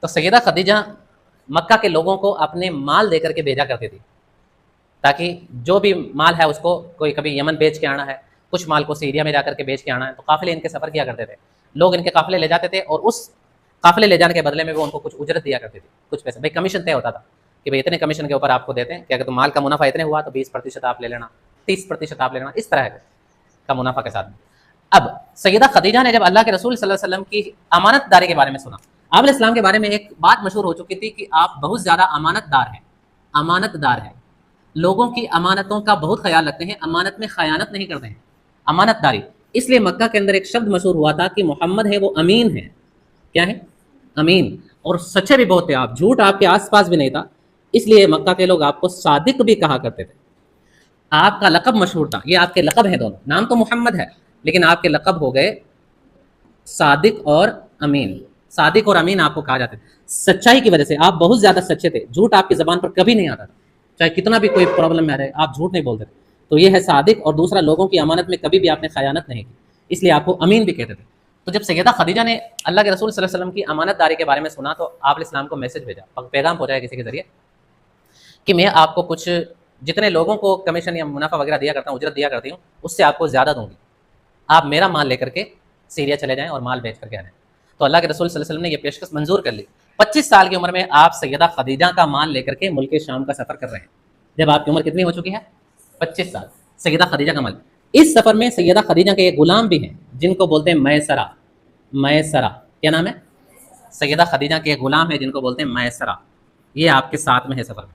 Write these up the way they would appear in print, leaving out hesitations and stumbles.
تو سیدہ خدیجہ مکہ کے لوگوں کو اپنے مال دے کر کے بھیجا کرتی تھی، تاکہ جو بھی مال ہے اس کو کوئی کبھی یمن بیچ کے آنا ہے، کچھ مال کو سیریا میں جا کر کے بیچ کے آنا ہے، تو قافلے ان کے سفر کیا کرتے تھے، لوگ ان کے قافلے لے جاتے تھے اور اس قافلے لے جانے کے بدلے میں وہ ان کو کچھ اجرت دیا کرتی تھی، کچھ پیسے، بھائی کمیشن طے ہوتا تھا کہ بھائی اتنے کمیشن کے اوپر آپ کو دیتے ہیں کہ اگر تو مال کا منافع اتنے ہوا تو 20% آپ لے لینا، 30% آپ لے لینا، اس طرح کا منافع کے ساتھ. اب سیدہ خدیجہ نے جب اللہ کے رسول صلی اللہ علیہ وسلم کی امانت داری کے بارے میں سنا، آپ علیہ السلام کے بارے میں ایک بات مشہور ہو چکی تھی کہ آپ بہت زیادہ امانت دار ہیں، لوگوں کی امانتوں کا بہت خیال رکھتے ہیں، امانت میں خیانت نہیں کرتے ہیں، امانت داری. اس لیے مکہ کے اندر ایک شبد مشہور ہوا تھا کہ محمد ہے وہ امین ہے. کیا ہے؟ امین. اور سچے بھی بہت تھے آپ، جھوٹ آپ کے آس پاس بھی نہیں تھا، اس لیے مکہ کے لوگ آپ کو صادق بھی کہا کرتے تھے. آپ کا لقب مشہور تھا، یہ آپ کے لقب ہیں دونوں، نام تو محمد ہے لیکن آپ کے لقب ہو گئے صادق اور امین. صادق اور امین آپ کو کہا جاتا ہے سچائی کی وجہ سے. آپ بہت زیادہ سچے تھے، جھوٹ آپ کی زبان پر کبھی نہیں آتا تھا، چاہے کتنا بھی کوئی پرابلم میں رہے آپ جھوٹ نہیں بولتے تھے. تو یہ ہے صادق، اور دوسرا لوگوں کی امانت میں کبھی بھی آپ نے خیانت نہیں کی، اس لیے آپ کو امین بھی کہتے تھے. تو جب سیدہ خدیجہ نے اللہ کے رسول صلی اللہ علیہ وسلم کی امانت داری کے بارے میں سنا تو آپ علیہ السلام کو میسج بھیجا، پیغام پہنچایا کسی کے ذریعے کہ میں آپ کو کچھ جتنے لوگوں کو کمیشن یا منافع وغیرہ دیا کرتا ہوں، اجرت دیا کرتی ہوں، اس سے آپ کو زیادہ دوں گی، آپ میرا مال لے کر کے سیریا چلے جائیں اور مال بیچ کر کے آئیں. تو اللہ کے رسول صلی اللہ علیہ وسلم نے یہ پیشکش منظور کر لی. 25 سال کی عمر میں آپ سیدہ خدیجہ کا مال لے کر کے ملک شام کا سفر کر رہے ہیں. جب آپ کی عمر کتنی ہو چکی ہے؟ 25 سال. سیدہ خدیجہ کا مال. اس سفر میں سیدہ خدیجہ کے ایک غلام بھی ہیں جن کو بولتے ہیں میسرہ. کیا نام ہے؟ سیدہ خدیجہ کے ایک غلام ہے جن کو بولتے ہیں میسرہ. یہ آپ کے ساتھ میں ہے سفر میں.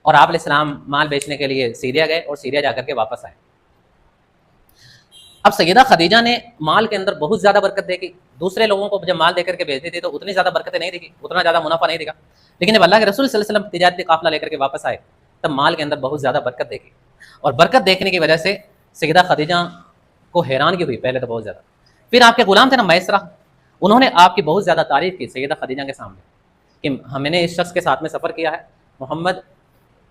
اور آپ علیہ السلام مال بیچنے کے لیے سیریا گئے اور سیریا جا کر کے واپس آئے. اب سیدہ خدیجہ نے مال کے اندر بہت زیادہ برکت دیکھی. دوسرے لوگوں کو جب مال دے کر کے بھیجتی تھی تو اتنی زیادہ برکتیں نہیں دیکھی، اتنا زیادہ منافع نہیں دیکھا. لیکن جب اللہ کے رسول صلی اللہ علیہ وسلم تجارتی قافلہ لے کر کے واپس آئے تب مال کے اندر بہت زیادہ برکت دیکھی. اور برکت دیکھنے کی وجہ سے سیدہ خدیجہ کو حیرانگی ہوئی پہلے تو بہت زیادہ. پھر آپ کے غلام تھے نا میسرہ، انہوں نے آپ کی بہت زیادہ تعریف کی سیدہ خدیجہ کے سامنے کہ ہم نے اس شخص کے ساتھ میں سفر کیا ہے، محمد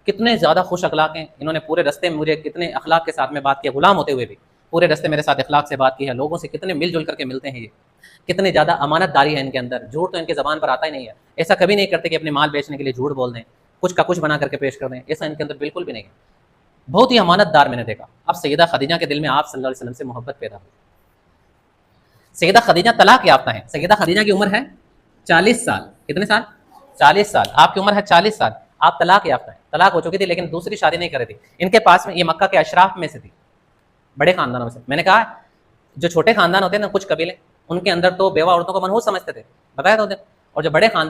کتنے زیادہ خوش اخلاق ہیں، انہوں نے پورے رستے میں مجھے کتنے اخلاق کے ساتھ میں بات کیا، غلام ہوتے ہوئے بھی پورے رستے میرے ساتھ اخلاق سے بات کی ہے، لوگوں سے کتنے مل جل کر کے ملتے ہیں، یہ کتنے زیادہ امانت داری ہے ان کے اندر، جھوٹ تو ان کے زبان پر آتا ہی نہیں ہے، ایسا کبھی نہیں کرتے کہ اپنے مال بیچنے کے لیے جھوٹ بول دیں، کچھ کا کچھ بنا کر کے پیش کر دیں، ایسا ان کے اندر بالکل بھی نہیں ہے. بہت ہی امانت دار میں نے دیکھا. اب سیدہ خدیجہ کے دل میں آپ صلی اللہ علیہ وسلم سے محبت پیدا ہوئی. سیدہ خدیجہ طلاق یافتہ ہیں. سیدہ خدیجہ کی عمر ہے 40 سال. کتنے سال؟ 40 سال. آپ کی عمر ہے 40 سال، آپ طلاق یافتہ ہیں. طلاق ہو چکی تھی لیکن دوسری شادی نہیں کر رہی تھی. ان کے پاس میں یہ مکہ کے اشراف میں سے تھی، بڑے خاندانوں میں سے. میں نے کہا جو چھوٹے خاندان ہوتے ہیں نا، کچھ قبیلے، ان کے اندر تو بیوہ عورتوں کو منحوس سمجھتے تھے، بتایا تو. اور جو بڑے خاندان